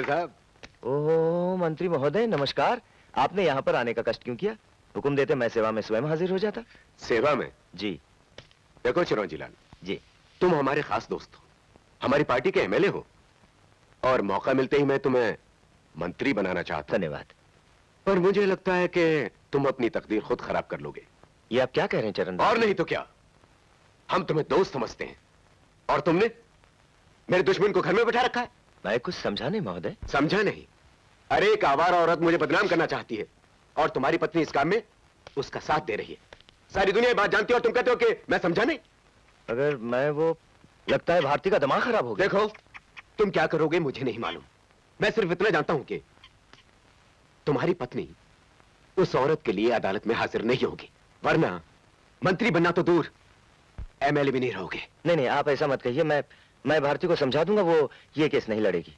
साहब। ओह मंत्री महोदय नमस्कार। आपने यहाँ पर आने का कष्ट क्यों किया? हुक्म देते मैं सेवा में स्वयं हाजिर हो जाता। सेवा में? जी। देखो चिरंजी लाल जी, तुम हमारे खास दोस्त हो, हमारी पार्टी के एमएलए हो और मौका मिलते ही मैं तुम्हें मंत्री बनाना चाहता हूं। धन्यवाद। पर मुझे लगता है कि तुम अपनी तकदीर खुद खराब कर लोगे। ये आप क्या कह रहे हैं चरण? और नहीं तो क्या, हम तुम्हें दोस्त समझते हैं और तुमने मेरे दुश्मन को घर में बैठा रखा है। मैं कुछ समझा नहीं महोदय। समझा नहीं? अरे एक आवारा औरत मुझे बदनाम करना चाहती है और तुम्हारी पत्नी इस काम में उसका साथ दे रही है। सारी दुनिया ये बात जानती है और तुम कहते हो कि मैं समझा नहीं। अगर मैं वो, लगता है भारती का दिमाग खराब हो गया। देखो तुम क्या करोगे मुझे नहीं मालूम, मैं सिर्फ इतना जानता हूं कि तुम्हारी पत्नी उस औरत के लिए अदालत में हाजिर नहीं होगी, वरना मंत्री बनना तो दूर एमएलए भी नहीं रहोगे। नहीं नहीं आप ऐसा मत कहिए, मैं भारती को समझा दूंगा, वो ये केस नहीं लड़ेगी।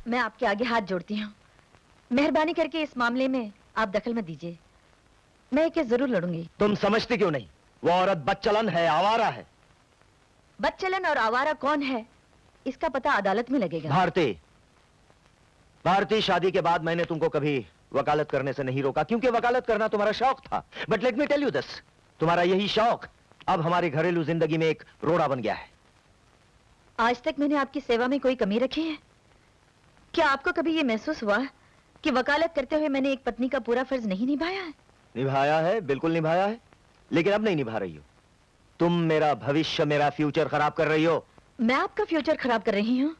मैं आपके आगे हाथ जोड़ती हूँ, मेहरबानी करके इस मामले में आप दखल मत दीजिए। मैं ये केस जरूर लड़ूंगी। तुम समझती क्यों नहीं? वो औरत बदचलन है, आवारा है। बदचलन और आवारा कौन है इसका पता अदालत में लगेगा। भारती शादी के बाद मैंने तुमको कभी वकालत करने से नहीं रोका, क्योंकि वकालत करना तुम्हारा शौक था। But let me tell you this, तुम्हारा यही शौक अब हमारी घरेलू जिंदगी में एक रोड़ा बन गया है। आज तक मैंने आपकी सेवा में कोई कमी रखी है? क्या आपको कभी ये महसूस हुआ कि वकालत करते हुए मैंने एक पत्नी का पूरा फर्ज नहीं निभाया है? निभाया है, बिल्कुल निभाया है, लेकिन अब नहीं निभा रही हो। तुम मेरा भविष्य, मेरा फ्यूचर खराब कर रही हो। मैं आपका फ्यूचर खराब कर रही हूँ?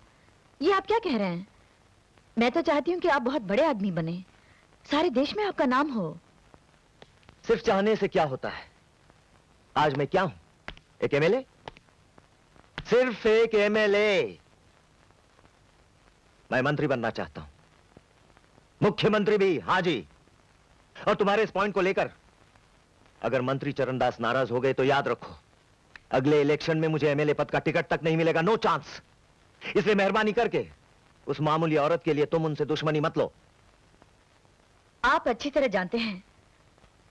ये आप क्या कह रहे हैं? मैं तो चाहती हूँ कि आप बहुत बड़े आदमी बने, सारे देश में आपका नाम हो। सिर्फ चाहने से क्या होता है? आज मैं क्या हूं? एक एमएलए, सिर्फ एक एमएलए। मैं मंत्री बनना चाहता हूं, मुख्यमंत्री भी, हां जी। और तुम्हारे इस पॉइंट को लेकर अगर मंत्री चरणदास नाराज हो गए तो याद रखो, अगले इलेक्शन में मुझे एमएलए पद का टिकट तक नहीं मिलेगा। No chance. इसलिए मेहरबानी करके उस मामूली औरत के लिए तुम उनसे दुश्मनी मत लो। आप अच्छी तरह जानते हैं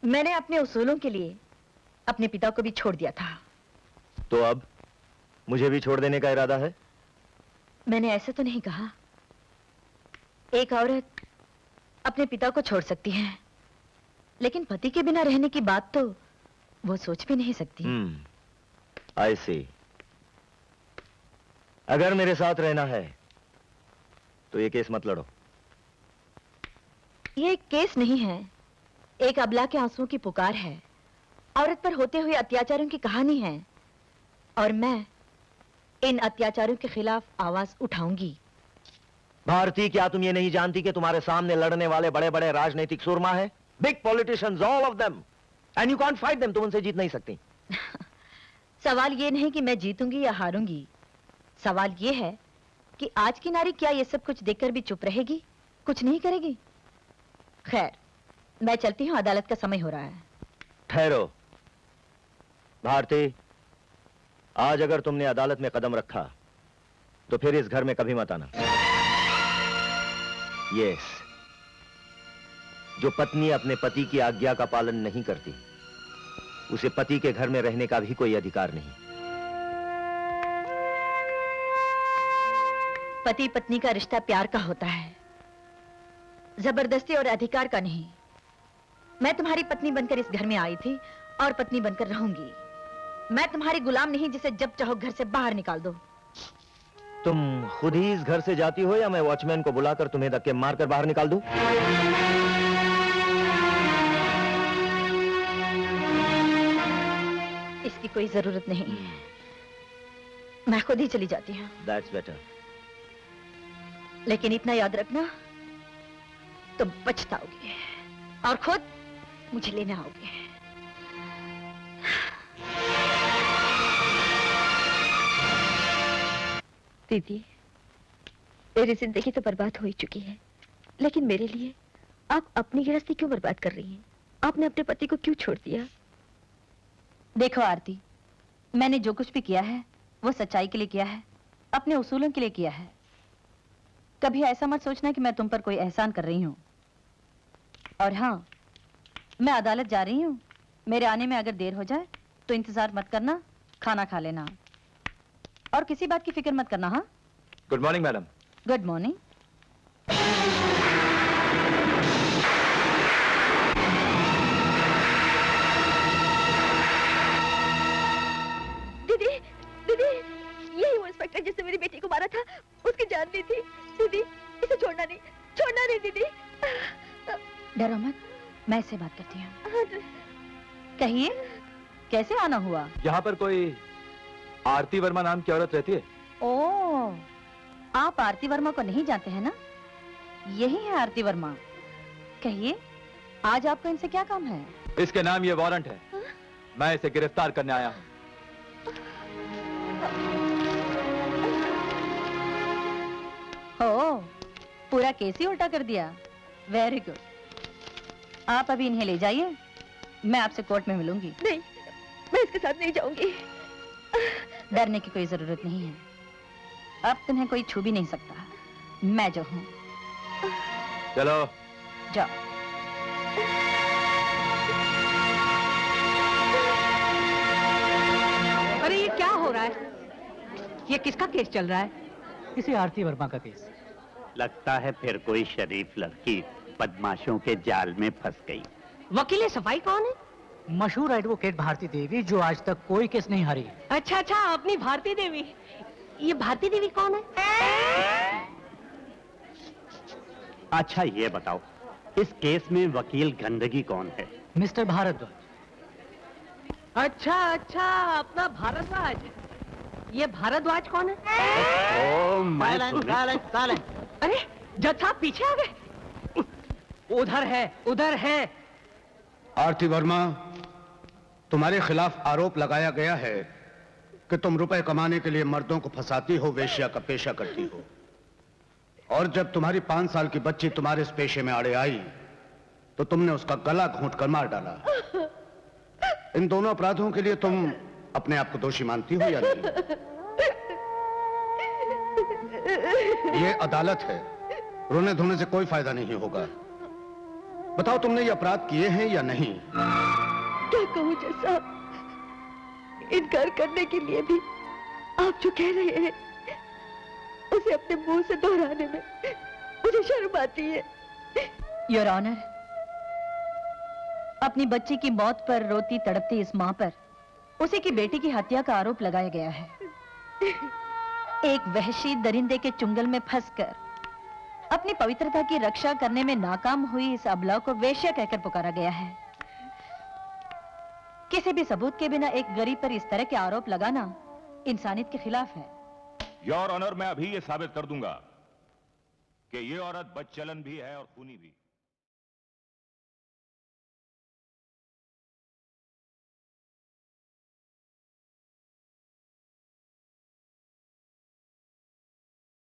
मैंने अपने उसूलों के लिए अपने पिता को भी छोड़ दिया था। तो अब मुझे भी छोड़ देने का इरादा है? मैंने ऐसा तो नहीं कहा। एक औरत अपने पिता को छोड़ सकती है, लेकिन पति के बिना रहने की बात तो वो सोच भी नहीं सकती। I see। अगर मेरे साथ रहना है तो ये केस मत लड़ो। ये एक केस नहीं है, एक अबला के आंसुओं की पुकार है, औरत पर होते हुए अत्याचारों की कहानी है, और मैं इन अत्याचारों के खिलाफ आवाज उठाऊंगी। भारती, क्या तुम ये नहीं जानती कि तुम्हारे सामने लड़ने वाले बड़े बड़े राजनीतिक सूरमा हैं? Big politicians, all of them, and you can't fight them. तुम उनसे जीत नहीं सकती। सवाल ये नहीं कि मैं जीतूंगी या हारूंगी, सवाल ये है कि आज की नारी क्या ये सब कुछ देखकर भी चुप रहेगी, कुछ नहीं करेगी? खैर, मैं चलती हूँ, अदालत का समय हो रहा है। ठहरो भारती, आज अगर तुमने अदालत में कदम रखा तो फिर इस घर में कभी मत आना। यस, जो पत्नी अपने पति की आज्ञा का पालन नहीं करती उसे पति के घर में रहने का भी कोई अधिकार नहीं। पति पत्नी का रिश्ता प्यार का होता है, जबरदस्ती और अधिकार का नहीं। मैं तुम्हारी पत्नी बनकर इस घर में आई थी और पत्नी बनकर रहूंगी। मैं तुम्हारी गुलाम नहीं जिसे जब चाहो घर से बाहर निकाल दो। तुम खुद ही इस घर से जाती हो या मैं वॉचमैन को बुलाकर तुम्हें धक्के मारकर बाहर निकाल दूं? इसकी कोई जरूरत नहीं, मैं खुद ही चली जाती हूँ। That's better। लेकिन इतना याद रखना, तुम पछताओगे और खुद मुझे लेने आओगे। दीदी, मेरी जिंदगी तो बर्बाद हो ही चुकी है, लेकिन मेरे लिए आप अपनी गृहस्थी क्यों बर्बाद कर रही हैं? आपने अपने पति को क्यों छोड़ दिया? देखो आरती, मैंने जो कुछ भी किया है वो सच्चाई के लिए किया है, अपने उसूलों के लिए किया है। कभी ऐसा मत सोचना कि मैं तुम पर कोई एहसान कर रही हूँ। और हाँ, मैं अदालत जा रही हूँ, मेरे आने में अगर देर हो जाए तो इंतजार मत करना, खाना खा लेना और किसी बात की फिक्र मत करना। हाँ, good morning madam. Good morning. दीदी, दीदी, यही वो इंस्पेक्टर जिसने मेरी बेटी को मारा था, उसकी जान ली थी। दीदी, इसे छोड़ना नहीं दीदी। डरो मत, मैं इससे बात करती हूँ। कहिए, कैसे आना हुआ? यहाँ पर कोई आरती वर्मा नाम की औरत रहती है? ओह, आप आरती वर्मा को नहीं जानते हैं ना? यही है आरती वर्मा। कहिए, आज आपका इनसे क्या काम है? इसके नाम ये वारंट है। मैं इसे गिरफ्तार करने आया हूँ। ओह, पूरा केस ही उल्टा कर दिया। Very good. आप अभी इन्हें ले जाइए, मैं आपसे कोर्ट में मिलूंगी। नहीं, मैं इसके साथ नहीं जाऊंगी। डरने की कोई जरूरत नहीं है। अब तुम्हें कोई छू भी नहीं सकता। मैं जो हूँ। चलो जाओ। अरे ये क्या हो रहा है? ये किसका केस चल रहा है? किसी आरती वर्मा का केस। लगता है फिर कोई शरीफ लड़की बदमाशों के जाल में फंस गई। वकील सफाई कौन है? मशहूर एडवोकेट भारती देवी, जो आज तक कोई केस नहीं हारी। अच्छा अच्छा, अपनी भारती देवी। ये भारती देवी कौन है? अच्छा ये बताओ, इस केस में वकील गंदगी कौन है? मिस्टर भारद्वाज। अच्छा अच्छा, अपना भारद्वाज। ये भारद्वाज कौन है? ओ, मैं सुने- अरे जज साहब पीछे आ गए। उधर है, उधर है। आरती वर्मा, तुम्हारे खिलाफ आरोप लगाया गया है कि तुम रुपए कमाने के लिए मर्दों को फंसाती हो, वेश्या का पेशा करती हो। और जब तुम्हारी 5 साल की बच्ची तुम्हारे इस पेशे में आड़े आई तो तुमने उसका गला घोंट कर मार डाला। इन दोनों अपराधों के लिए तुम अपने आप को दोषी मानती हो या नहीं? ये अदालत है, रोने धोने से कोई फायदा नहीं होगा। बताओ, तुमने ये अपराध किए हैं या नहीं? क्या कहूँ जज साहब, इनकार करने के लिए भी आप जो कह रहे हैं उसे अपने मुंह से दोहराने में मुझे शर्म आती है। योर ऑनर, अपनी बच्ची की मौत पर रोती तड़पती इस मां पर उसे की बेटी की हत्या का आरोप लगाया गया है। एक वहशी दरिंदे के चुंगल में फंसकर अपनी पवित्रता की रक्षा करने में नाकाम हुई इस अबला को वेश्या कहकर पुकारा गया है। किसी भी सबूत के बिना एक गरीब पर इस तरह के आरोप लगाना इंसानियत के खिलाफ है। योर ऑनर, मैं अभी ये साबित कर दूंगा कि ये औरत बदचलन भी है और खूनी भी।